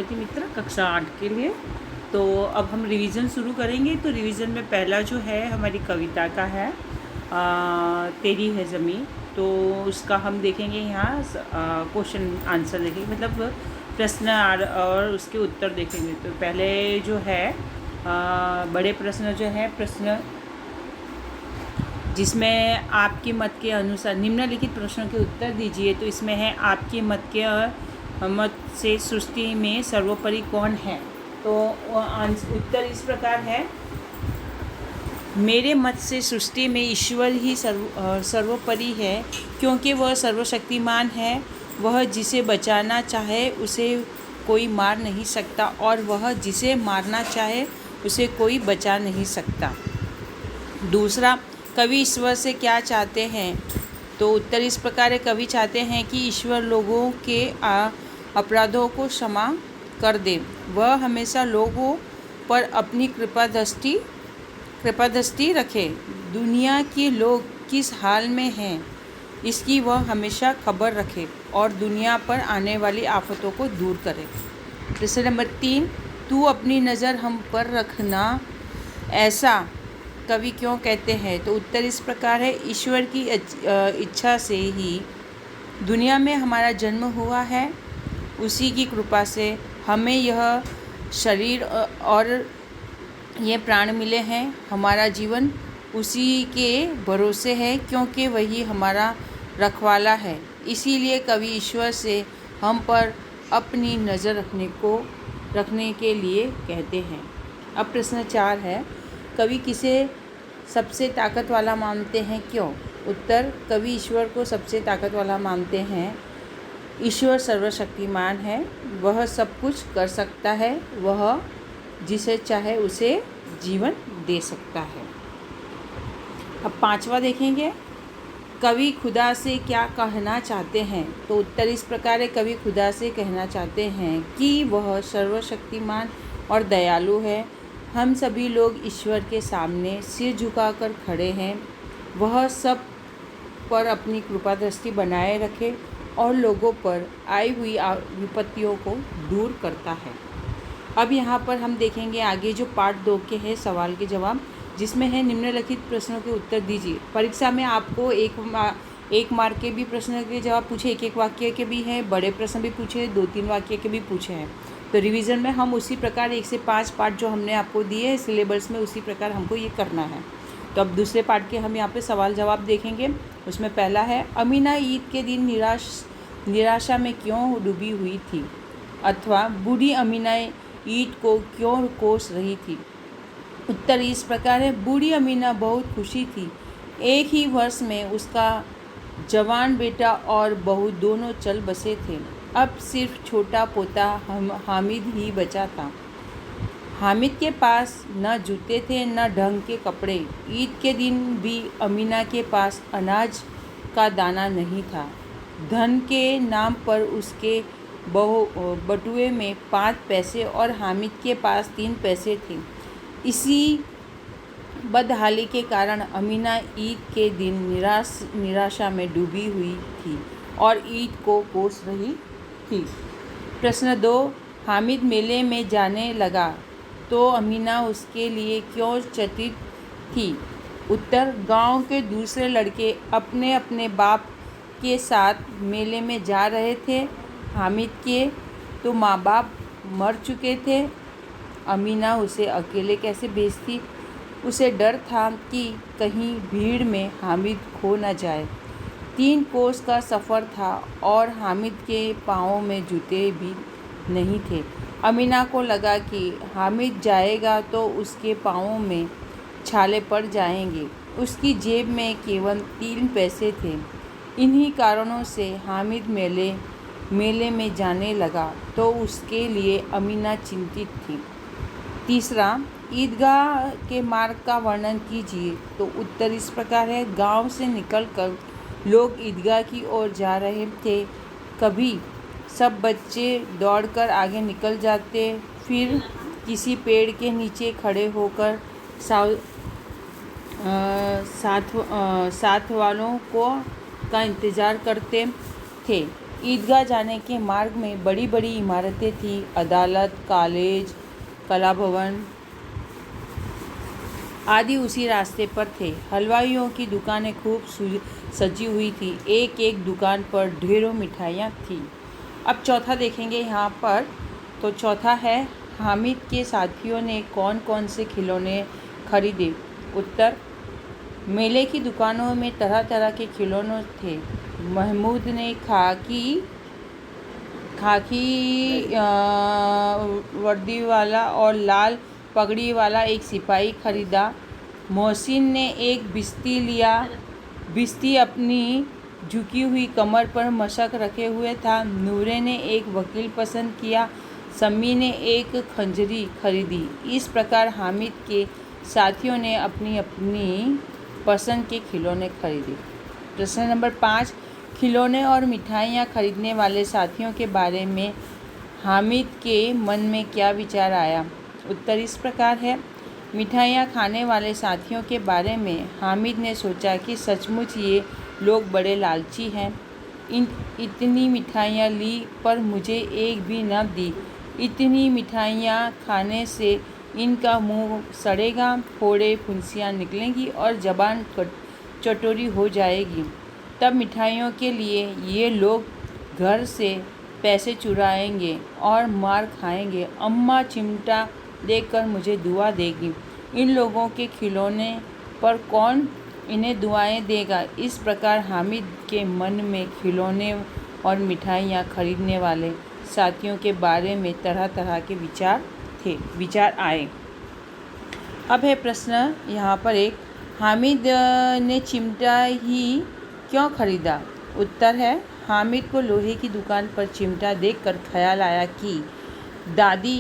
विद्यार्थी मित्र कक्षा 8 के लिए। तो अब हम रिवीजन शुरू करेंगे। तो रिवीजन में पहला जो है हमारी कविता का है तेरी है ज़मीं। तो उसका हम देखेंगे यहाँ क्वेश्चन आंसर देखेंगे, मतलब प्रश्न और उसके उत्तर देखेंगे। तो पहले जो है बड़े प्रश्न जो है प्रश्न जिसमें आपके मत के अनुसार निम्नलिखित प्रश्नों के उत्तर दीजिए। तो इसमें है आपके मत से सृष्टि में सर्वोपरि कौन है। तो उत्तर इस प्रकार है, मेरे मत से सृष्टि में ईश्वर ही सर्वोपरि है, क्योंकि वह सर्वशक्तिमान है। वह जिसे बचाना चाहे उसे कोई मार नहीं सकता, और वह जिसे मारना चाहे उसे कोई बचा नहीं सकता। दूसरा, कवि ईश्वर से क्या चाहते हैं। तो उत्तर इस प्रकार है, कवि चाहते हैं कि ईश्वर लोगों के अपराधों को क्षमा कर दे। वह हमेशा लोगों पर अपनी कृपा दृष्टि रखे। दुनिया के लोग किस हाल में हैं इसकी वह हमेशा खबर रखे, और दुनिया पर आने वाली आफतों को दूर करे। प्रश्न नंबर 3, तू अपनी नज़र हम पर रखना, ऐसा कवि क्यों कहते हैं। तो उत्तर इस प्रकार है, ईश्वर की इच्छा से ही दुनिया में हमारा जन्म हुआ है। उसी की कृपा से हमें यह शरीर और ये प्राण मिले हैं। हमारा जीवन उसी के भरोसे है, क्योंकि वही हमारा रखवाला है। इसीलिए कवि ईश्वर से हम पर अपनी नज़र रखने के लिए कहते हैं। अब प्रश्न 4 है, कवि किसे सबसे ताकत वाला मानते हैं, क्यों। उत्तर, कवि ईश्वर को सबसे ताकत वाला मानते हैं। ईश्वर सर्वशक्तिमान है, वह सब कुछ कर सकता है, वह जिसे चाहे उसे जीवन दे सकता है। अब 5वां देखेंगे, कवि खुदा से क्या कहना चाहते हैं। तो उत्तर इस प्रकार है, कवि खुदा से कहना चाहते हैं कि वह सर्वशक्तिमान और दयालु है। हम सभी लोग ईश्वर के सामने सिर झुकाकर खड़े हैं। वह सब पर अपनी कृपा दृष्टि बनाए रखे और लोगों पर आई हुई विपत्तियों को दूर करता है। अब यहाँ पर हम देखेंगे आगे जो पार्ट 2 के हैं सवाल के जवाब, जिसमें है निम्नलिखित प्रश्नों के उत्तर दीजिए। परीक्षा में आपको एक मार्क के भी प्रश्न के जवाब पूछे, एक वाक्य के भी हैं, बड़े प्रश्न भी पूछे, 2-3 वाक्य के भी पूछे हैं। तो रिवीजन में हम उसी प्रकार 1 से 5 पार्ट जो हमने आपको दिए हैं सिलेबस में, उसी प्रकार हमको ये करना है। तो अब दूसरे पार्ट के हम यहाँ पे सवाल जवाब देखेंगे। उसमें पहला है, अमीना ईद के दिन निराशा में क्यों डूबी हुई थी, अथवा बूढ़ी अमीना ईद को क्यों कोस रही थी। उत्तर इस प्रकार है, बूढ़ी अमीना बहुत खुशी थी। एक ही वर्ष में उसका जवान बेटा और बहू दोनों चल बसे थे। अब सिर्फ छोटा पोता हामिद ही बचा था। हामिद के पास न जूते थे न ढंग के कपड़े। ईद के दिन भी अमीना के पास अनाज का दाना नहीं था। धन के नाम पर उसके बटुए में 5 पैसे और हामिद के पास 3 पैसे थे। इसी बदहाली के कारण अमीना ईद के दिन निराशा में डूबी हुई थी और ईद को कोस रही थी। प्रश्न 2, हामिद मेले में जाने लगा तो अमीना उसके लिए क्यों चिंतित थी। उत्तर, गांव के दूसरे लड़के अपने अपने बाप के साथ मेले में जा रहे थे। हामिद के तो माँ बाप मर चुके थे। अमीना उसे अकेले कैसे भेजती। उसे डर था कि कहीं भीड़ में हामिद खो न जाए। 3 कोस का सफ़र था और हामिद के पाँवों में जूते भी नहीं थे। अमीना को लगा कि हामिद जाएगा तो उसके पाँवों में छाले पड़ जाएंगे। उसकी जेब में केवल 3 पैसे थे। इन्हीं कारणों से हामिद मेले में जाने लगा तो उसके लिए अमीना चिंतित थी। तीसरा, ईदगाह के मार्ग का वर्णन कीजिए। तो उत्तर इस प्रकार है, गांव से निकलकर लोग ईदगाह की ओर जा रहे थे। कभी सब बच्चे दौड़कर आगे निकल जाते, फिर किसी पेड़ के नीचे खड़े होकर साथ वालों का इंतज़ार करते थे। ईदगाह जाने के मार्ग में बड़ी बड़ी इमारतें थीं, अदालत, कॉलेज, कला भवन आदि उसी रास्ते पर थे। हलवाइयों की दुकानें खूब सजी हुई थी। एक एक दुकान पर ढेरों मिठाइयाँ थीं। अब चौथा देखेंगे यहाँ पर। तो चौथा है, हामिद के साथियों ने कौन कौन से खिलौने खरीदे? उत्तर, मेले की दुकानों में तरह तरह के खिलौने थे। महमूद ने खाकी वर्दी वाला और लाल पगड़ी वाला एक सिपाही खरीदा। मोहसिन ने एक बिस्ती लिया। बिस्ती अपनी झुकी हुई कमर पर मशक रखे हुए था। नूरे ने एक वकील पसंद किया। सम्मी ने एक खंजरी खरीदी। इस प्रकार हामिद के साथियों ने अपनी अपनी पसंद के खिलौने खरीदे। प्रश्न नंबर 5, खिलौने और मिठाइयाँ खरीदने वाले साथियों के बारे में हामिद के मन में क्या विचार आया? उत्तर इस प्रकार है। मिठाइयाँ खाने वाले साथियों के बारे में हामिद ने सोचा कि सचमुच ये लोग बड़े लालची हैं। इतनी मिठाइयाँ ली पर मुझे एक भी न दी। इतनी मिठाइयाँ खाने से इनका मुंह सड़ेगा, फोड़े फुंसियाँ निकलेंगी और ज़बान चटोरी हो जाएगी। तब मिठाइयों के लिए ये लोग घर से पैसे चुराएंगे और मार खाएंगे। अम्मा चिमटा देखकर मुझे दुआ देगी। इन लोगों के खिलौने पर कौन इन्हें दुआएं देगा? इस प्रकार हामिद के मन में खिलौने और मिठाइयाँ खरीदने वाले साथियों के बारे में तरह तरह के विचार आए। अब है प्रश्न यहाँ पर एक, हामिद ने चिमटा ही क्यों खरीदा? उत्तर है, हामिद को लोहे की दुकान पर चिमटा देखकर ख्याल आया कि दादी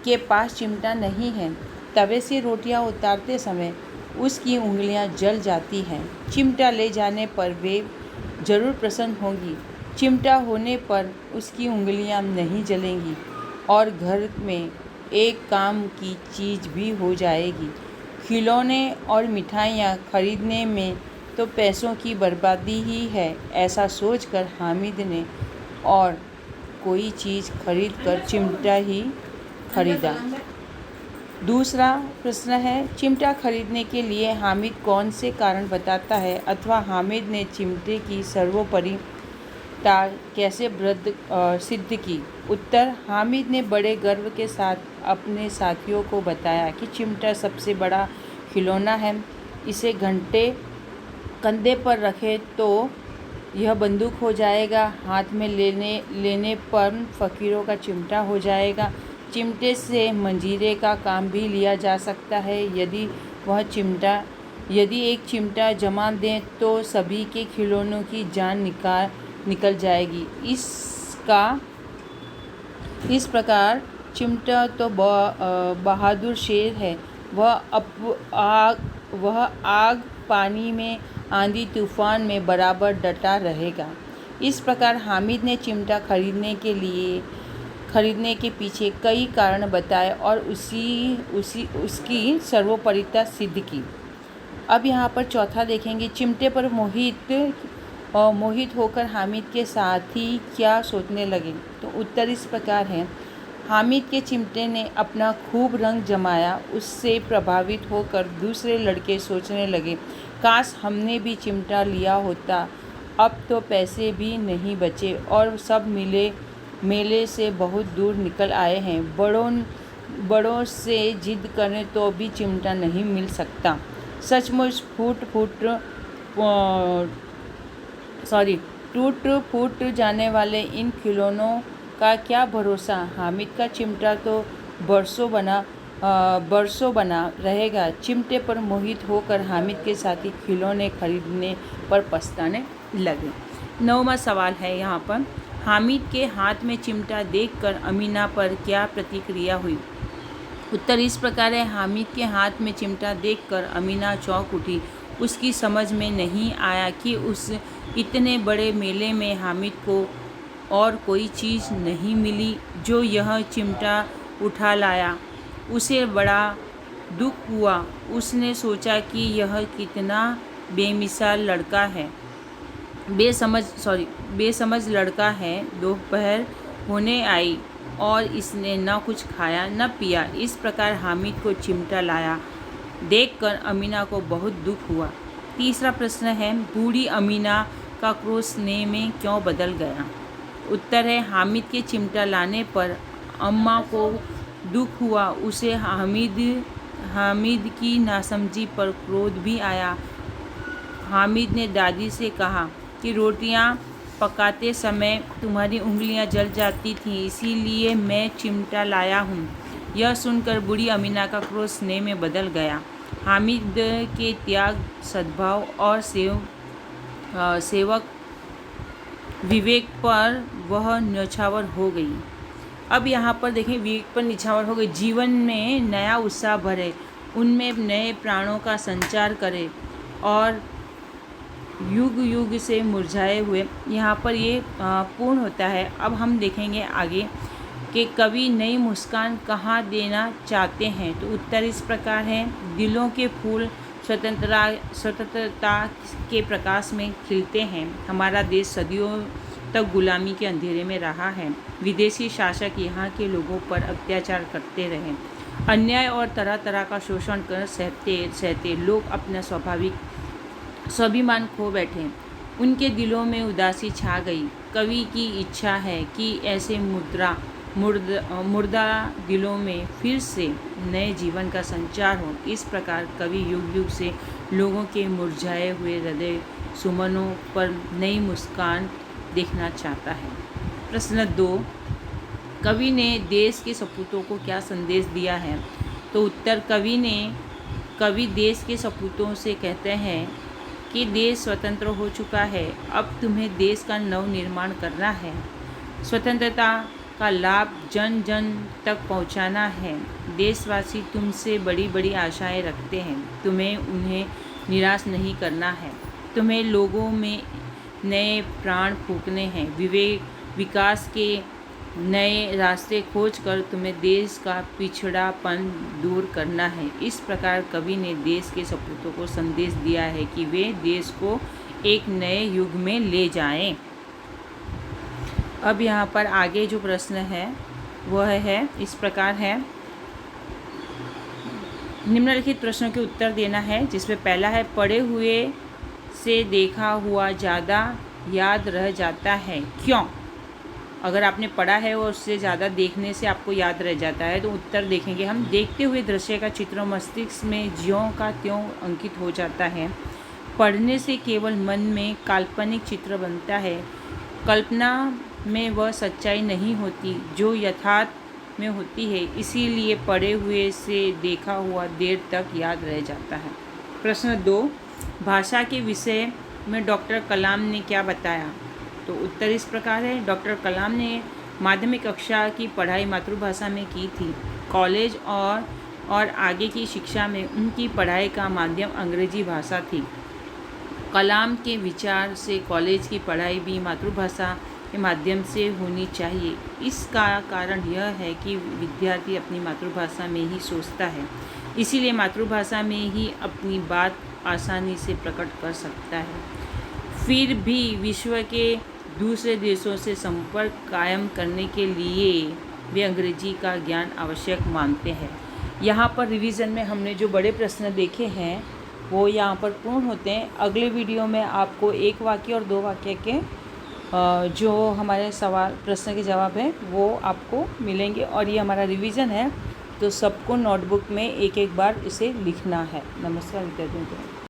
के पास चिमटा नहीं है। तवे से रोटियां उतारते समय उसकी उंगलियां जल जाती हैं। चिमटा ले जाने पर वे ज़रूर प्रसन्न होंगी। चिमटा होने पर उसकी उंगलियां नहीं जलेंगी और घर में एक काम की चीज़ भी हो जाएगी। खिलौने और मिठाइयाँ खरीदने में तो पैसों की बर्बादी ही है। ऐसा सोचकर हामिद ने और कोई चीज़ खरीदकर चिमटा ही खरीदा। दूसरा प्रश्न है, चिमटा खरीदने के लिए हामिद कौन से कारण बताता है अथवा हामिद ने चिमटे की सर्वोपरिता कैसे सिद्ध की? उत्तर, हामिद ने बड़े गर्व के साथ अपने साथियों को बताया कि चिमटा सबसे बड़ा खिलौना है। इसे कंधे पर रखे तो यह बंदूक हो जाएगा। हाथ में लेने पर फ़कीरों का चिमटा हो जाएगा। चिमटे से मंजीरे का काम भी लिया जा सकता है। यदि एक चिमटा जमा दें तो सभी के खिलौनों की जान निकल जाएगी। इस प्रकार चिमटा तो बहादुर शेर है। वह आग पानी में, आंधी तूफान में बराबर डटा रहेगा। इस प्रकार हामिद ने चिमटा खरीदने के पीछे कई कारण बताए और उसकी सर्वोपरिता सिद्ध की। अब यहाँ पर चौथा देखेंगे, चिमटे पर मोहित होकर हामिद के साथी क्या सोचने लगे? तो उत्तर इस प्रकार है। हामिद के चिमटे ने अपना खूब रंग जमाया। उससे प्रभावित होकर दूसरे लड़के सोचने लगे, काश हमने भी चिमटा लिया होता। अब तो पैसे भी नहीं बचे और सब मेले से बहुत दूर निकल आए हैं। बड़ों से जिद करें तो भी चिमटा नहीं मिल सकता। सचमुच टूट फूट जाने वाले इन खिलौनों का क्या भरोसा। हामिद का चिमटा तो बरसों बना रहेगा। चिमटे पर मोहित होकर हामिद के साथी खिलौने खरीदने पर पछताने लगे। 9वां सवाल है यहाँ पर, हामिद के हाथ में चिमटा देखकर अमीना पर क्या प्रतिक्रिया हुई? उत्तर इस प्रकार है। हामिद के हाथ में चिमटा देखकर अमीना चौंक उठी। उसकी समझ में नहीं आया कि उस इतने बड़े मेले में हामिद को और कोई चीज़ नहीं मिली जो यह चिमटा उठा लाया। उसे बड़ा दुख हुआ। उसने सोचा कि यह कितना बेमिसाल लड़का है। बेसमझ लड़का है, दोपहर होने आई और इसने न कुछ खाया न पिया। इस प्रकार हामिद को चिमटा लाया देखकर अमीना को बहुत दुख हुआ। तीसरा प्रश्न है, बूढ़ी अमीना का क्रोध स्नेह में क्यों बदल गया? उत्तर है, हामिद के चिमटा लाने पर अम्मा को दुख हुआ। उसे हामिद की नासमझी पर क्रोध भी आया। हामिद ने दादी से कहा कि रोटियां पकाते समय तुम्हारी उंगलियां जल जाती थीं, इसीलिए मैं चिमटा लाया हूँ। यह सुनकर बूढ़ी अमीना का क्रोध स्नेह में बदल गया। हामिद के त्याग, सद्भाव और सेवक विवेक पर वह न्यौछावर हो गई। अब यहाँ पर देखें, विवेक पर निछावर हो गई। जीवन में नया उत्साह भरे, उनमें नए प्राणों का संचार करे और युग युग से मुरझाए हुए, यहाँ पर ये पूर्ण होता है। अब हम देखेंगे आगे कि कवि नई मुस्कान कहाँ देना चाहते हैं। तो उत्तर इस प्रकार है, दिलों के फूल स्वतंत्रता के प्रकाश में खिलते हैं। हमारा देश सदियों तक गुलामी के अंधेरे में रहा है। विदेशी शासक यहाँ के लोगों पर अत्याचार करते रहे, अन्याय और तरह तरह का शोषण कर सहते लोग अपना स्वाभिमान खो बैठे। उनके दिलों में उदासी छा गई। कवि की इच्छा है कि ऐसे मुर्दा दिलों में फिर से नए जीवन का संचार हो। इस प्रकार कवि युग युग से लोगों के मुरझाए हुए हृदय सुमनों पर नई मुस्कान देखना चाहता है। प्रश्न 2, कवि ने देश के सपूतों को क्या संदेश दिया है? तो उत्तर, कवि देश के सपूतों से कहते हैं कि देश स्वतंत्र हो चुका है, अब तुम्हें देश का नवनिर्माण करना है। स्वतंत्रता का लाभ जन जन तक पहुंचाना है। देशवासी तुमसे बड़ी बड़ी आशाएं रखते हैं, तुम्हें उन्हें निराश नहीं करना है। तुम्हें लोगों में नए प्राण फूंकने हैं, विकास के नए रास्ते खोज कर तुम्हें देश का पिछड़ापन दूर करना है। इस प्रकार कवि ने देश के सपूतों को संदेश दिया है कि वे देश को एक नए युग में ले जाएं। अब यहाँ पर आगे जो प्रश्न है वह है इस प्रकार है, निम्नलिखित प्रश्नों के उत्तर देना है, जिसमें पहला है, पढ़े हुए से देखा हुआ ज़्यादा याद रह जाता है, क्यों? अगर आपने पढ़ा है और उससे ज़्यादा देखने से आपको याद रह जाता है, तो उत्तर देखेंगे हम। देखते हुए दृश्य का चित्र मस्तिष्क में ज्यों का त्यों अंकित हो जाता है। पढ़ने से केवल मन में काल्पनिक चित्र बनता है। कल्पना में वह सच्चाई नहीं होती जो यथार्थ में होती है, इसीलिए पढ़े हुए से देखा हुआ देर तक याद रह जाता है। प्रश्न 2, भाषा के विषय में डॉक्टर कलाम ने क्या बताया? तो उत्तर इस प्रकार है, डॉक्टर कलाम ने माध्यमिक कक्षा की पढ़ाई मातृभाषा में की थी। कॉलेज और आगे की शिक्षा में उनकी पढ़ाई का माध्यम अंग्रेजी भाषा थी। कलाम के विचार से कॉलेज की पढ़ाई भी मातृभाषा के माध्यम से होनी चाहिए। इसका कारण यह है कि विद्यार्थी अपनी मातृभाषा में ही सोचता है, इसीलिए मातृभाषा में ही अपनी बात आसानी से प्रकट कर सकता है। फिर भी विश्व के दूसरे देशों से संपर्क कायम करने के लिए वे अंग्रेजी का ज्ञान आवश्यक मानते हैं। यहाँ पर रिवीजन में हमने जो बड़े प्रश्न देखे हैं वो यहाँ पर पूर्ण होते हैं। अगले वीडियो में आपको एक वाक्य और 2 वाक्य के जो हमारे प्रश्न के जवाब है वो आपको मिलेंगे, और ये हमारा रिवीजन है, तो सबको नोटबुक में एक एक बार इसे लिखना है। नमस्कार विद्यार्थियों को।